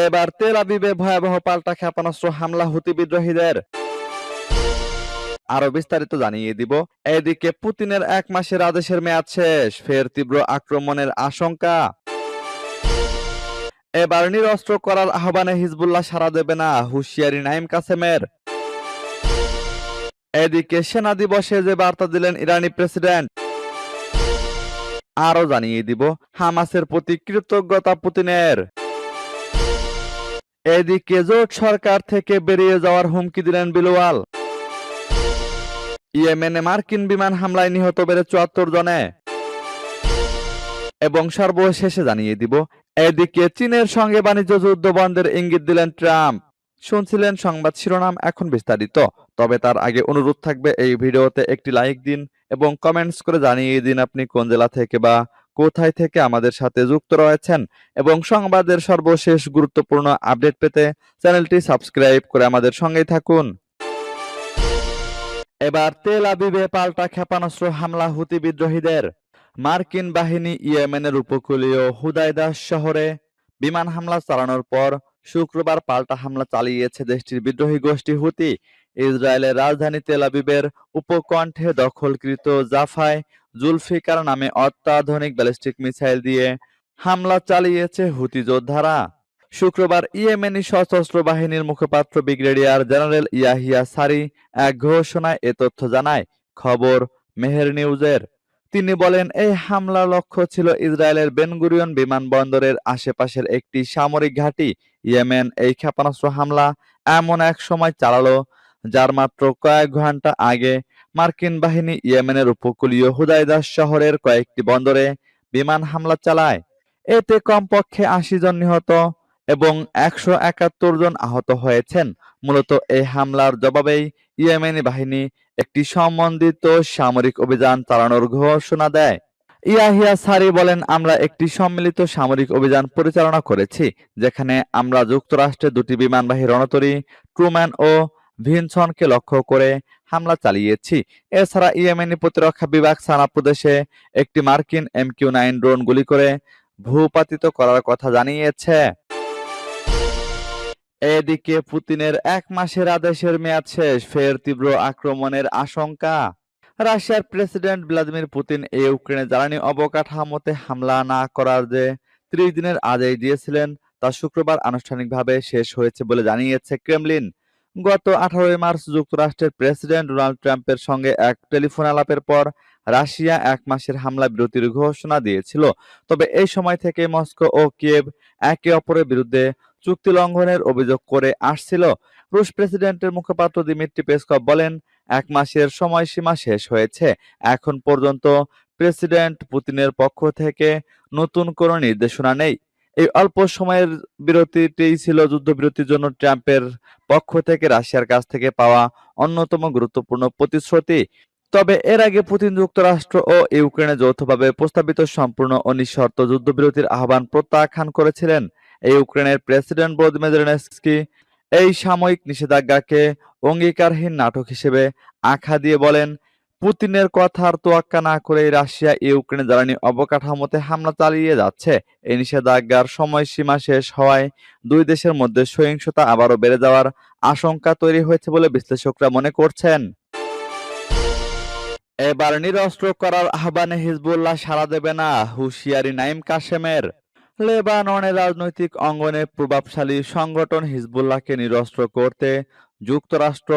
এবার তেল আবিবে ভয়াবহ পাল্টা ক্ষেপণাস্ত্র হামলা হুতি বিদ্রোহীদের। আরো বিস্তারিত জানিয়ে দিব। এদিকে পুতিনের 1 মাসের আদেশের মেয়াদ শেষ, ফের তীব্র আক্রমণের আশঙ্কা। এবার নিরস্ত্র করার আহ্বানে হিজবুল্লাহ সাড়া দেবে না, হুঁশিয়ারি নাঈম কাসেমের। এদিকে সেনা দিবসে যে বার্তা দিলেন ইরানি প্রেসিডেন্ট। আরো জানিয়ে দিব হামাসের প্রতি কৃতজ্ঞতা পুতিনের। এদিকে জোট সরকার থেকে বেরিয়ে যাওয়ার হুমকি দিলেন বিলওয়াল। ইয়েমেনে মার্কিন বিমান হামলায় নিহত বেড়ে 74 জনে। এবং সর্বশেষে জানিয়ে দিব এদিকে চীনের সঙ্গে বাণিজ্য যুদ্ধ বন্ধের ইঙ্গিত দিলেন ট্রাম্প। শুনছিলেন সংবাদ শিরোনাম, এখন বিস্তারিত। তবে তার আগে অনুরোধ থাকবে এই ভিডিওতে একটি লাইক দিন এবং কমেন্টস করে জানিয়ে দিন আপনি কোন জেলা থেকে বা কোথায় থেকে আমাদের সাথে যুক্ত রয়েছেন, এবং সংবাদের সর্বশেষ গুরুত্বপূর্ণ আপডেট পেতে চ্যানেলটি সাবস্ক্রাইব করে আমাদের সঙ্গেই থাকুন। এবার তেল আবিবে পাল্টা ক্ষেপণাস্ত্র হামলা হুতি বিদ্রোহীদের। মার্কিন বাহিনী ইয়েমেনের উপকূলীয় হুদাইদা শহরে বিমান হামলা চালানোর পর শুক্রবার পাল্টা হামলা চালিয়েছে দেশটির বিদ্রোহী গোষ্ঠী হুতি। ইসরায়েলের রাজধানী তেল আবিবের উপকণ্ঠে দখলকৃত জাফায় জুলফিকার নামে অত্যাধুনিক ব্যালিস্টিক মিসাইল দিয়ে হামলা চালিয়েছে হুতি যোদ্ধারা। শুক্রবার ইয়েমেনি সশস্ত্র বাহিনীর মুখপাত্র ব্রিগেডিয়ার জেনারেল ইয়াহিয়া সারি এক ঘোষণায় এ তথ্য জানায় খবর মেহের নিউজের। তিনি বলেন, এই হামলার লক্ষ্য ছিল ইসরায়েলের বেনগুরিয়ন বিমানবন্দরের আশেপাশের একটি সামরিক ঘাঁটি। ইয়েমেন এই ক্ষেপণাস্ত্র হামলা এমন এক সময় চালালো যার মাত্র কয়েক ঘন্টা আগে মার্কিন বাহিনী ইয়েমেনের উপকূলীয় হুদাইদা শহরের কয়েকটি বন্দরে বিমান হামলা চালায়। এতে কমপক্ষে ৮০ জন নিহত এবং ১৭১ জন আহত হয়েছেন। মূলত এই হামলার জবাবেই ইয়েমেনি বাহিনী একটি সমন্বিত সামরিক অভিযান চালানোর ঘোষণা দেয়। ইয়াহিয়া সারি বলেন, আমরা একটি সম্মিলিত সামরিক অভিযান পরিচালনা করেছি, যেখানে আমরা যুক্তরাষ্ট্রের 2টি বিমানবাহী রণতরী ট্রুম্যান ও ভিনসনকে লক্ষ্য করে হামলা চালিয়েছি। এছাড়া ইয়েমেনি প্রতিরক্ষা বিভাগ সানা প্রদেশে একটি মার্কিন MQ-9 ড্রোন গুলি করে ভূপাতিত করার কথা জানিয়েছে। এদিকে পুতিনের 1 মাসের আদেশের মেয়াদ শেষ, ফের তীব্র আক্রমণের আশঙ্কা। রাশিয়ার প্রেসিডেন্ট ভ্লাদিমির পুতিন ইউক্রেনে জ্বালানি অবকাঠামোতে হামলা না করার যে 30 দিনের আদেশ দিয়েছিলেন তা শুক্রবার আনুষ্ঠানিকভাবে শেষ হয়েছে বলে জানিয়েছে ক্রেমলিন। গত 18 মার্চ যুক্তরাষ্ট্রের প্রেসিডেন্ট ডোনাল্ড ট্রাম্পের সঙ্গে এক টেলিফোন আলাপের পর রাশিয়া 1 মাসের হামলা বিরতির ঘোষণা দিয়েছিল। তবে এই সময় থেকে মস্কো ও কিয়েভ একে অপরের বিরুদ্ধে চুক্তি লঙ্ঘনের অভিযোগ করে আসছিল। রুশ প্রেসিডেন্টের মুখপাত্র দিমিত্রি পেসকভ বলেন, 1 মাসের সময়সীমা শেষ হয়েছে। এখন পর্যন্ত প্রেসিডেন্ট পুতিনের পক্ষ থেকে নতুন কোনো নির্দেশনা নেই। এই অল্প সময়ের বিরতিটিই ছিল যুদ্ধবিরতির জন্য ট্রাম্পের পক্ষ থেকে রাশিয়ার কাছ থেকে পাওয়া অন্যতম গুরুত্বপূর্ণ প্রতিশ্রুতি। তবে এর আগে পুতিন যুক্তরাষ্ট্র ও ইউক্রেনে যৌথভাবে প্রস্তাবিত সম্পূর্ণ ও নিঃশর্ত যুদ্ধবিরতির আহ্বান প্রত্যাখ্যান করেছিলেন। ইউক্রেনের প্রেসিডেন্ট ভলোদিমির জেলেনস্কি এই সাময়িক নিষেধাজ্ঞাকে অঙ্গীকারহীন নাটক হিসেবে আখ্যা দিয়ে বলেন, পুতিনের কথার তোয়াক্কা না করেই রাশিয়া ইউক্রেনে জ্বালানি অবকাঠামোতে হামলা চালিয়ে যাচ্ছে। এই নিষেধাজ্ঞার সময়সীমা শেষ হওয়ায় দুই দেশের মধ্যে সহিংসতা আবারও বেড়ে যাওয়ার আশঙ্কা তৈরি হয়েছে বলে বিশ্লেষকরা মনে করছেন। এবার নিরস্ত্র করার আহ্বানে হিজবুল্লাহ সাড়া দেবে না, হুঁশিয়ারি নাঈম কাসেমের। লেবাননের রাজনৈতিক অঙ্গনে প্রভাবশালী সংগঠন হিজবুল্লাহকে নিরস্ত্র করতে যুক্তরাষ্ট্র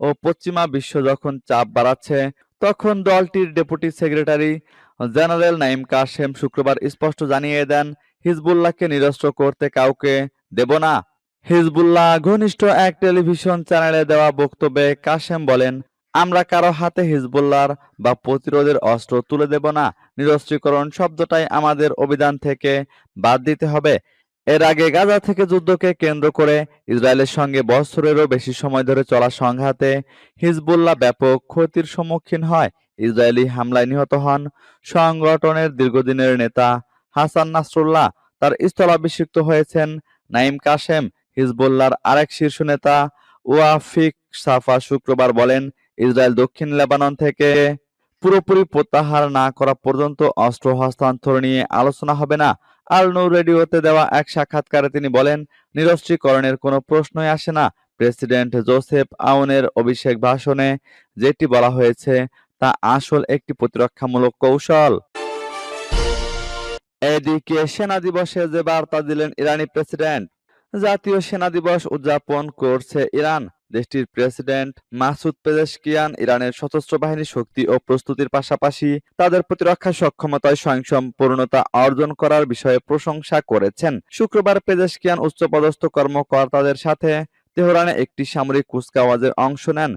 ও পশ্চিমা বিশ্ব যখন চাপ বাড়াচ্ছে, তখন দলটির deputy secretary general Naim Qassem শুক্রবার স্পষ্ট জানিয়ে দেন, হিজবুল্লাহকে নিরস্ত্র করতে কাউকে দেব না। হিজবুল্লাহ ঘনিষ্ঠ এক টেলিভিশন চ্যানেলে দেওয়া বক্তব্যে কাসেম বলেন, আমরা কারো হাতে হিজবুল্লাহর বা প্রতিরোধের অস্ত্র তুলে দেব না। নিরস্ত্রীকরণ শব্দটাই আমাদের অভিধান থেকে বাদ দিতে হবে। এর আগে গাজা থেকে যুদ্ধকে কেন্দ্র করে ইসরায়েলের সঙ্গে বছরেরও বেশি সময় ধরে চলা সংঘাতে হিজবুল্লাহ ব্যাপক ক্ষতির সম্মুখীন হয়। ইসরায়েলি হামলায় নিহত হন সংগঠনের দীর্ঘদিনের নেতা হাসান নাসরুল্লাহ। তার স্থলাভিষিক্ত হয়েছেন নাঈম কাসেম। হিজবুল্লাহর আরেক শীর্ষ নেতা ওয়াফিক সাফা শুক্রবার বলেন, ইসরায়েল দক্ষিণ লেবানন থেকে পুরোপুরি প্রত্যাহার না করা পর্যন্ত অস্ত্র হস্তান্তর নিয়ে আলোচনা হবে না। আল নূর রেডিওতে দেওয়া এক সাক্ষাৎকারে তিনি বলেন, নিরস্ত্রীকরণের কোনো প্রশ্নই আসে না। প্রেসিডেন্ট জোসেফ আউনের অভিষেক ভাষণে যেটি বলা হয়েছে তা আসল একটি প্রতিরক্ষামূলক কৌশল। এদিকে সেনা দিবসে যে বার্তা দিলেন ইরানি প্রেসিডেন্ট। জাতীয় সেনা দিবস উদযাপন করছে ইরান। দেশটির প্রেসিডেন্ট মাসুদ পেজেশকিয়ান ইরানের সশস্ত্র বাহিনীর শক্তি ও প্রস্তুতির পাশাপাশি তাদের প্রতিরক্ষা সক্ষমতায় স্বয়ংসম্পূর্ণতা অর্জন করার বিষয়ে প্রশংসা করেছেন। শুক্রবার পেজেশকিয়ান উচ্চপদস্থ কর্মকর্তাদের সাথে তেহরানে একটি সামরিক কুচকাওয়াজে অংশ নেন।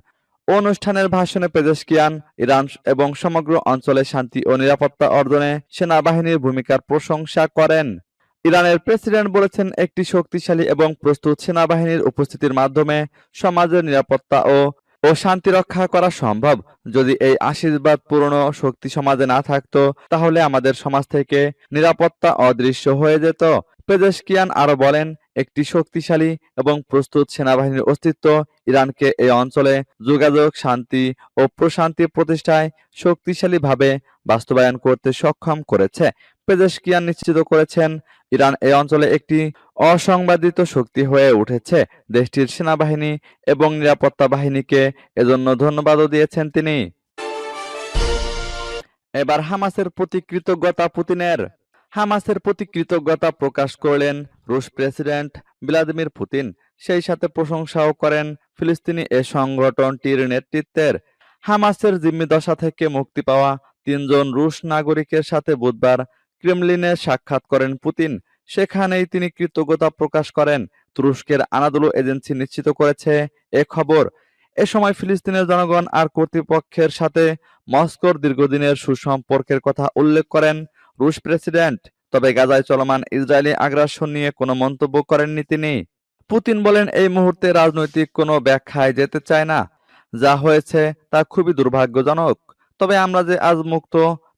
অনুষ্ঠানের ভাষণে পেজেশকিয়ান ইরান এবং সমগ্র অঞ্চলে শান্তি ও নিরাপত্তা অর্জনে সেনাবাহিনীর ভূমিকার প্রশংসা করেন। ইরানের প্রেসিডেন্ট বলেছেন, একটি শক্তিশালী এবং প্রস্তুত সেনাবাহিনীর উপস্থিতির মাধ্যমে সমাজের নিরাপত্তা ও শান্তি রক্ষা করা সম্ভব। যদি এই আশীর্বাদ পুরনো শক্তি সমাজে না থাকতো, তাহলে আমাদের সমাজ থেকে নিরাপত্তা অদৃশ্য হয়ে যেত। পেজেশকিয়ান আরো বলেন, একটি শক্তিশালী এবং প্রস্তুত সেনাবাহিনীর অস্তিত্ব ইরানকে এই অঞ্চলে যোগাযোগ, শান্তি ও প্রশান্তি প্রতিষ্ঠায় শক্তিশালীভাবে বাস্তবায়ন করতে সক্ষম করেছে। পেজেশকিয়ান নিশ্চিত করেছেন, ইরান এই অঞ্চলে একটি অসংবাদিত শক্তি হয়ে উঠেছে। দেশটির সেনাবাহিনী এবং নিরাপত্তা বাহিনীকে এজন্য ধন্যবাদও দিয়েছেন তিনি। এবার হামাসের প্রতি কৃতজ্ঞতা পুতিনের। হামাসের প্রতি কৃতজ্ঞতা প্রকাশ করলেন রুশ প্রেসিডেন্ট ভ্লাদিমির পুতিন। সেই সাথে প্রশংসাও করেন ফিলিস্তিনি এ সংগঠনটির নেতৃত্বের। হামাসের জিম্মিদশা থেকে মুক্তি পাওয়া 3 জন রুশ নাগরিকের সাথে বুধবার ক্রেমলিনে সাক্ষাৎ করেন পুতিন। সেখানেই তিনি কৃতজ্ঞতা প্রকাশ করেন। তুরস্কের আনাদোলু এজেন্সি নিশ্চিত করেছে এ খবর। এ সময় ফিলিস্তিনের জনগণ আর কর্তৃপক্ষের সাথে মস্কোর দীর্ঘদিনের সুসম্পর্কের কথা উল্লেখ করেন রুশ প্রেসিডেন্ট। তবে গাজায় চলমান ইসরায়েলি আগ্রাসন নিয়ে কোনো মন্তব্য করেননি তিনি। পুতিন বলেন, এই মুহূর্তে রাজনৈতিক কোনো ব্যাখ্যায় যেতে চায় না। যা হয়েছে তা খুবই দুর্ভাগ্যজনক। তবে আমরা যে আজ মুক্ত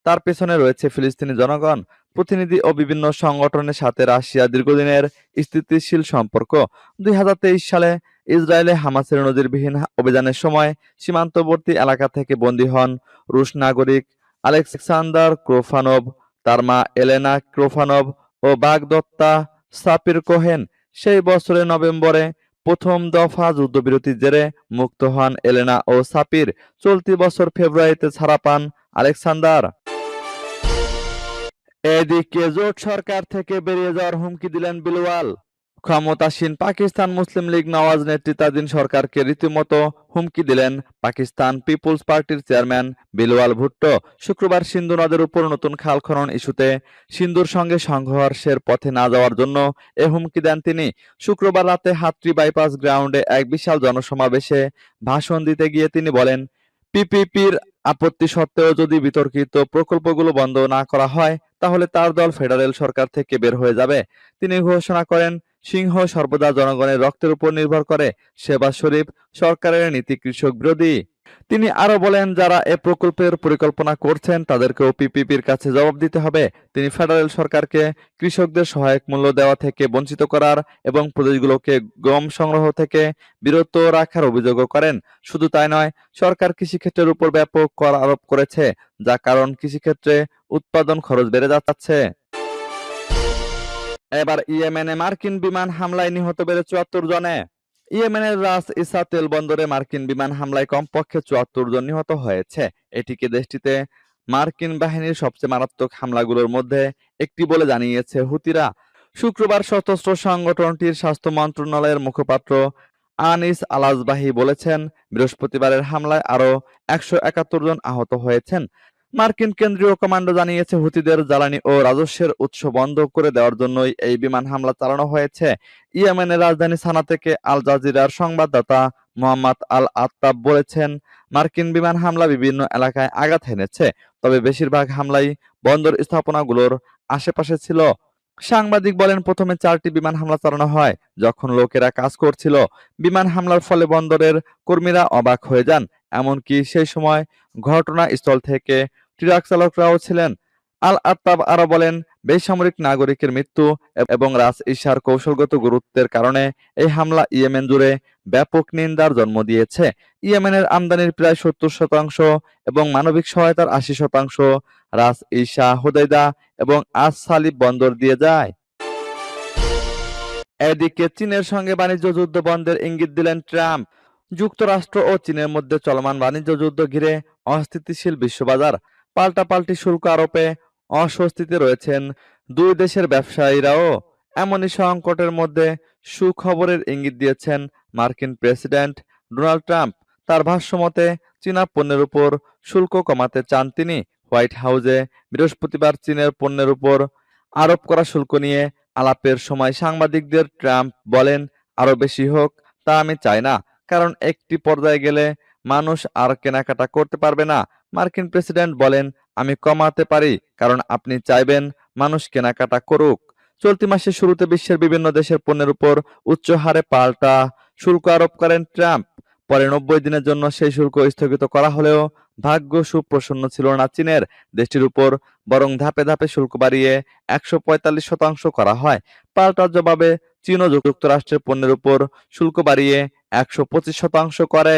তার পেছনে রয়েছে ফিলিস্তিনি জনগণ, প্রতিনিধি ও বিভিন্ন সংগঠনের সাথে রাশিয়ার দীর্ঘদিনের স্থিতিশীল সম্পর্ক। 2023 সালে ইসরায়েলে হামাসের নজিরবিহীন অভিযানের সময় সীমান্তবর্তী এলাকা থেকে বন্দী হন রুশ নাগরিক আলেক্সান্দার ক্রোফানভ, তার মা এলেনা ক্রোফানভ ও বাগদত্তা সাপির কোহেন। সেই বছরের নভেম্বরে প্রথম দফা যুদ্ধবিরতির জেরে মুক্ত হন এলেনা ও সাপির। চলতি বছর ফেব্রুয়ারিতে ছাড়া পান আলেকসান্দার। এদিকে জোট সরকার থেকে বেরিয়ে যাওয়ার হুমকি দিলেন বিলওয়াল। ক্ষমতাসীন পাকিস্তান মুসলিম লীগ নওয়াজ নেতৃত্বাধীন সরকারকে রীতিমতো হুমকি দিলেন পাকিস্তান পিপুলস পার্টির চেয়ারম্যান বিলওয়াল ভুট্টো। শুক্রবার সিন্ধু নদের উপর নতুন খাল খনন ইস্যুতে সিন্ধুর সঙ্গে সংঘর্ষের পথে না যাওয়ার জন্য এ হুমকি দেন তিনি। শুক্রবার রাতে হাতড়ি বাইপাস গ্রাউন্ডে এক বিশাল জনসমাবেশে ভাষণ দিতে গিয়ে তিনি বলেন, পিপিপির আপত্তি সত্ত্বেও যদি বিতর্কিত প্রকল্পগুলো বন্ধ না করা হয়, তাহলে তার দল ফেডারেল সরকার থেকে বের হয়ে যাবে। তিনি ঘোষণা করেন, সিংহ সর্বদা জনগণের রক্তের উপর নির্ভর করে। শেহবাজ শরীফ সরকারের নীতি কৃষক বিরোধী। তিনি আরো বলেন, যারা এ প্রকল্পের পরিকল্পনা করছেন তাদেরকেও পিপিপির কাছে জবাব দিতে হবে। তিনি ফেডারেল সরকারকে কৃষকদের সহায়ক মূল্য দেওয়া থেকে বঞ্চিত করার এবং প্রদেশগুলোকে গম সংগ্রহ থেকে বিরত রাখার অভিযোগও করেন। শুধু তাই নয়, সরকার কৃষিক্ষেত্রের উপর ব্যাপক কর আরোপ করেছে, যা কারণ কৃষিক্ষেত্রে উৎপাদন খরচ বেড়ে যাচ্ছে। এবার ইয়েমেনে মার্কিন বিমান হামলায় নিহত বেড়ে 74 জনে। ইয়েমেনের রাস ইসা তেল বন্দরে মার্কিন বিমান হামলায় কমপক্ষে 74 জন নিহত হয়েছে। এটিকে দেশটিতে মার্কিন বাহিনীর সবচেয়ে মারাত্মক হামলাগুলোর মধ্যে একটি বলে জানিয়েছে হুতিরা। শুক্রবার সশস্ত্র সংগঠনটির স্বাস্থ্য মন্ত্রণালয়ের মুখপাত্র আনিস আলাজবাহি বলেছেন, বৃহস্পতিবারের হামলায় আরও 171 জন আহত হয়েছেন। মার্কিন কেন্দ্রীয় কমান্ডো জানিয়েছে, হুতিদের জ্বালানি ও রাজস্বের উৎস বন্ধ করে দেওয়ার জন্যই এই বিমান হামলা চালানো হয়েছে। ইয়েমেনের রাজধানী সানা থেকে আল জাজিরার সংবাদদাতা মোহাম্মদ আল আত্তাব বলেছেন, মার্কিন বিমান হামলা বিভিন্ন এলাকায় আঘাত হেনেছে, তবে বেশিরভাগ হামলাই বন্দর স্থাপনাগুলোর আশেপাশে ছিল। সাংবাদিক বলেন, প্রথমে 4টি বিমান হামলা চালানো হয় যখন লোকেরা কাজ করছিল। বিমান হামলার ফলে বন্দরের কর্মীরা অবাক হয়ে যান। এমনকি সেই সময় ঘটনাস্থল থেকে ট্রাক চালকরাও ছিলেন। আল আত্তাব আরো বলেন, বেসামরিক নাগরিকের মৃত্যু এবং রাস ইশার কৌশলগত গুরুত্বের কারণে এই হামলা ইয়েমেন জুড়ে ব্যাপক নিন্দার জন্ম দিয়েছে। ইয়েমেনের আমদানির প্রায় 70% এবং মানবিক সহায়তার 80% রাস ইশা, হুদাইদা এবং আস সালিব বন্দর দিয়ে যায়। এদিকে চীনের সঙ্গে বাণিজ্য যুদ্ধ বন্ধের ইঙ্গিত দিলেন ট্রাম্প। যুক্তরাষ্ট্র ও চীনের মধ্যে চলমান বাণিজ্য যুদ্ধ ঘিরে অস্থিতিশীল বিশ্ববাজার, পাল্টাপাল্টি শুল্ক আরোপে অস্বস্তিতে রয়েছেন দুই দেশের ব্যবসায়ীরাও। এমনই সংকটের মধ্যে সুখবরের ইঙ্গিত দিয়েছেন মার্কিন প্রেসিডেন্ট ডোনাল্ড ট্রাম্প। তার ভাষ্যমতে চীনা পণ্যের উপর শুল্ক কমাতে চান তিনি। হোয়াইট হাউসে বৃহস্পতিবার চীনের পণ্যের উপর আরোপ করা শুল্ক নিয়ে আলাপের সময় সাংবাদিকদের ট্রাম্প বলেন, আরো বেশি হোক তা আমি চাই না, কারণ একটি পর্যায়ে গেলে মানুষ আর কেনাকাটা করতে পারবে না। মার্কিন প্রেসিডেন্ট বলেন, আমি কমাতে পারি কারণ আপনি চাইবেন মানুষ কেনাকাটা করুক। চলতি মাসের শুরুতে বিশ্বের বিভিন্ন দেশের পণ্যের উপর উচ্চ হারে পাল্টা শুল্ক আরোপ করেন ট্রাম্প। পরে 90 দিনের জন্য সেই শুল্ক স্থগিত করা হলেও ভাগ্য সুপ্রসন্ন ছিল না চীনের। দেশটির উপর বরং ধাপে ধাপে শুল্ক বাড়িয়ে 145% করা হয়। পাল্টার জবাবে চীনও যুক্তরাষ্ট্রের পণ্যের উপর শুল্ক বাড়িয়ে 125% করে।